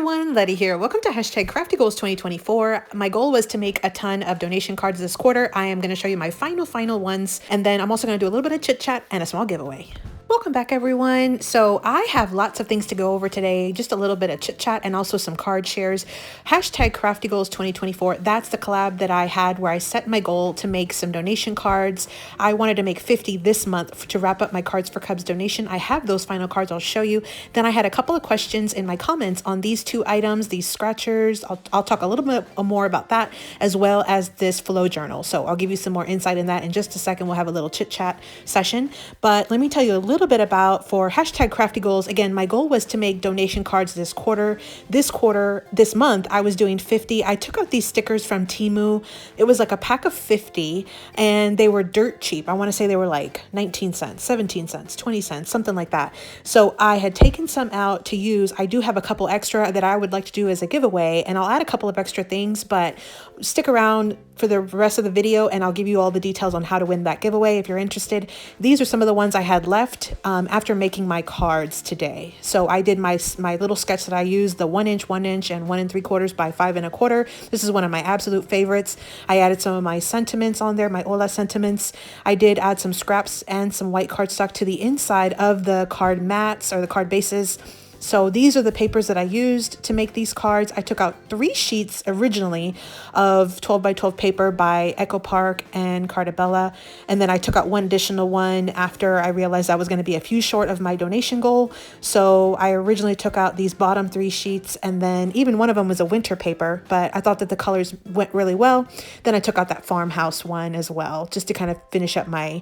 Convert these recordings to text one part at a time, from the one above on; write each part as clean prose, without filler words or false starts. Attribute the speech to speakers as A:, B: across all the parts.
A: everyone, Letty here. Welcome to hashtag Crafty Goals 2024. My goal was to make a ton of donation cards this quarter. I am going to show you my final ones, and then I'm also going to do a little bit of chit chat and a small giveaway. Welcome back, everyone. So I have lots of things to go over today, just a little bit of chit chat and also some card shares. Hashtag Crafty Goals 2024. That's the collab that I had where I set my goal to make some donation cards. I wanted to make 50 this month to wrap up my Cards for Cubs donation. I have those final cards I'll show you. Then I had a couple of questions in my comments on these two items, these scratchers. I'll talk a little bit more about that, as well as this flow journal. So I'll give you some more insight in that in just a second. We'll have a little chit chat session, but let me tell you a little bit about for hashtag Crafty Goals. Again, my goal was to make donation cards this quarter. This month, I was doing 50. I took out these stickers from TEMU. It was like a pack of 50 and they were dirt cheap. I want to say they were like 19 cents, 17 cents, 20 cents, something like that. So I had taken some out to use. I do have a couple extra that I would like to do as a giveaway, and I'll add a couple of extra things, but stick around for the rest of the video and I'll give you all the details on how to win that giveaway if you're interested. These are some of the ones I had left after making my cards today. So I did my little sketch that I used, the 1 inch, 1 inch, and 1 3/4 by 5 1/4. This is one of my absolute favorites. I added some of my sentiments on there, my Ola sentiments. I did add some scraps and some white cardstock to the inside of the card mats or the card bases. So these are the papers that I used to make these cards. I took out 3 sheets originally of 12 by 12 paper by Echo Park and Cartabella. And then I took out one additional one after I realized I was going to be a few short of my donation goal. So I originally took out these bottom 3 sheets, and then even one of them was a winter paper, but I thought that the colors went really well. Then I took out that farmhouse one as well, just to kind of finish up my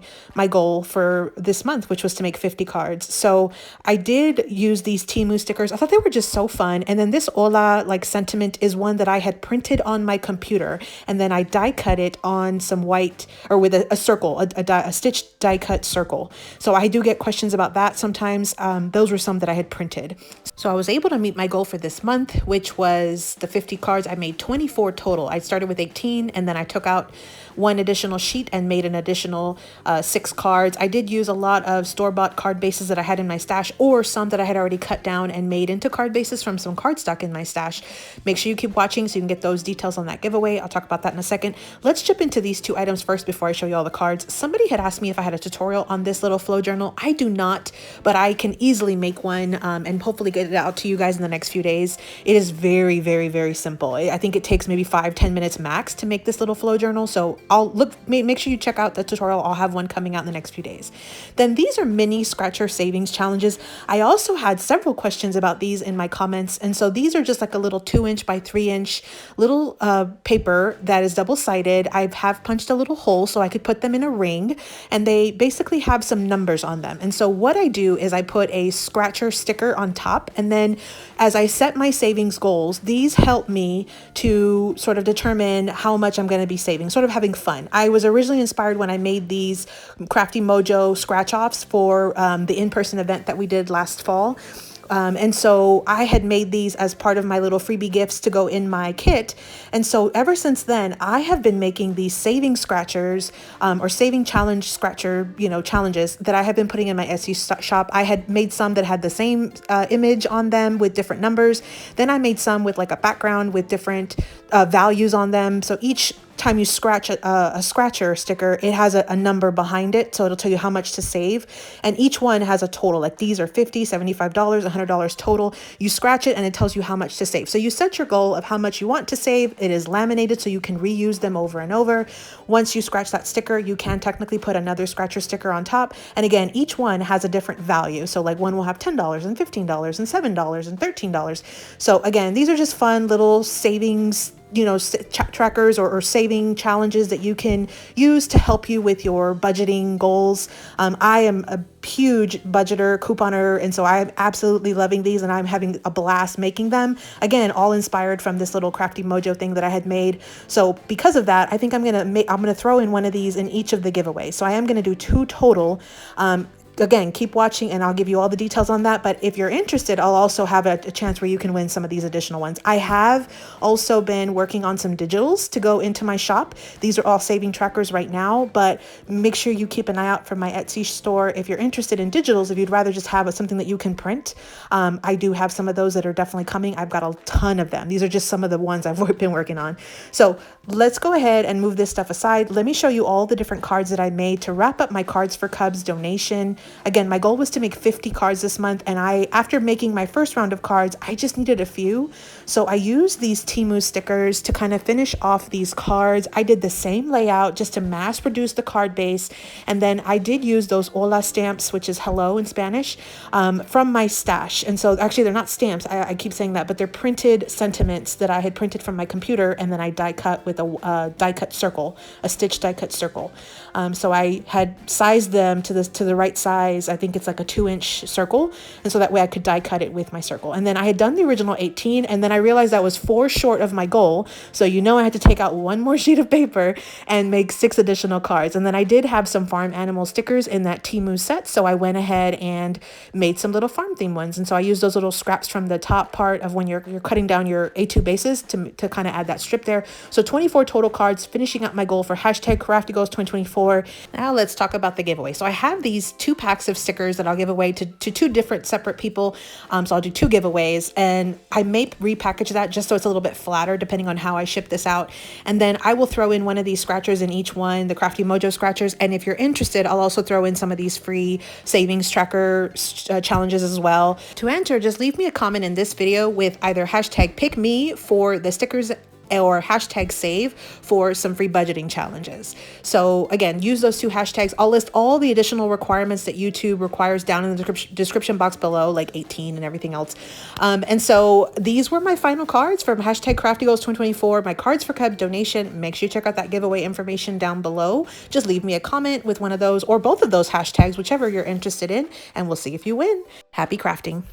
A: goal for this month, which was to make 50 cards. So I did use these TEMU stickers. I thought they were just so fun. And then this Ola sentiment is one that I had printed on my computer, and then I die cut it on some white or with a circle, a stitched die cut circle. So I do get questions about that sometimes. Those were some that I had printed. So I was able to meet my goal for this month, which was the 50 cards. I made 24 total. I started with 18 and then I took out one additional sheet and made an additional 6 cards. I did use a lot of store-bought card bases that I had in my stash, or some that I had already cut down and made into card bases from some cardstock in my stash. Make sure you keep watching so you can get those details on that giveaway. I'll talk about that in a second. Let's jump into these 2 items first before I show you all the cards. Somebody had asked me if I had a tutorial on this little flow journal. I do not, but I can easily make one and hopefully get it out to you guys in the next few days. It is very, very, very simple. I think it takes maybe 5-10 minutes max to make this little flow journal. So make sure you check out the tutorial. I'll have one coming out in the next few days. Then these are mini scratcher savings challenges. I also had several questions about these in my comments. And so these are just like a little 2 inch by 3 inch little paper that is double-sided. I have punched a little hole so I could put them in a ring, and they basically have some numbers on them. And so what I do is I put a scratcher sticker on top, and then as I set my savings goals, these help me to sort of determine how much I'm going to be saving, sort of having fun. I was originally inspired when I made these Crafty Mojo scratch-offs for the in-person event that we did last fall. And so I had made these as part of my little freebie gifts to go in my kit. And so ever since then, I have been making these saving scratchers or saving challenge scratcher, challenges that I have been putting in my Etsy shop. I had made some that had the same image on them with different numbers. Then I made some with like a background with different values on them. So each time you scratch a scratcher sticker, it has a number behind it, so it'll tell you how much to save, and each one has a total. Like these are $50, $75, $100 total. You scratch it and it tells you how much to save. So you set your goal of how much you want to save. It is laminated so you can reuse them over and over. Once you scratch that sticker, you can technically put another scratcher sticker on top, and again, each one has a different value. So like one will have $10 and $15 and $7 and $13. So again, these are just fun little savings trackers or saving challenges that you can use to help you with your budgeting goals. I am a huge budgeter, couponer, and so I'm absolutely loving these, and I'm having a blast making them. Again, all inspired from this little Crafty Mojo thing that I had made. So because of that, I think I'm gonna throw in one of these in each of the giveaways. So I am gonna do 2 total. again, keep watching and I'll give you all the details on that. But if you're interested, I'll also have a chance where you can win some of these additional ones. I have also been working on some digitals to go into my shop. These are all saving trackers right now, but make sure you keep an eye out for my Etsy store if you're interested in digitals. If you'd rather just have something that you can print, I do have some of those that are definitely coming. I've got a ton of them. These are just some of the ones I've been working on. So let's go ahead and move this stuff aside. Let me show you all the different cards that I made to wrap up my Cards for Cubs donation. Again, my goal was to make 50 cards this month, and after making my first round of cards, I just needed a few. So I used these TEMU stickers to kind of finish off these cards. I did the same layout just to mass produce the card base, and then I did use those hola stamps, which is hello in Spanish, from my stash. And so actually they're not stamps, I keep saying that, but they're printed sentiments that I had printed from my computer, and then I die cut with a die cut circle, a stitch die cut circle. So I had sized them to the right size. I think it's like a 2-inch circle, and so that way I could die cut it with my circle. And then I had done the original 18, and then I realized that was 4 short of my goal, so I had to take out 1 more sheet of paper and make 6 additional cards. And then I did have some farm animal stickers in that TEMU set, so I went ahead and made some little farm theme ones. And so I used those little scraps from the top part of when you're cutting down your A2 bases to kind of add that strip there. So 24 total cards, finishing up my goal for hashtag Crafty Goals 2024. Now let's talk about the giveaway. So I have these 2 packs of stickers that I'll give away to 2 different separate people. So I'll do 2 giveaways, and I may repackage that just so it's a little bit flatter depending on how I ship this out. And then I will throw in one of these scratchers in each one, the Crafty Mojo scratchers. And if you're interested, I'll also throw in some of these free savings tracker challenges as well. To enter, just leave me a comment in this video with either hashtag pick me for the stickers or hashtag save for some free budgeting challenges. So again, use those 2 hashtags. I'll list all the additional requirements that YouTube requires down in the description box below, like 18 and everything else. And so these were my final cards from hashtag Crafty Goals 2024, my Cards for Cubs donation. Make sure you check out that giveaway information down below. Just leave me a comment with one of those or both of those hashtags, whichever you're interested in, and we'll see if you win. Happy crafting.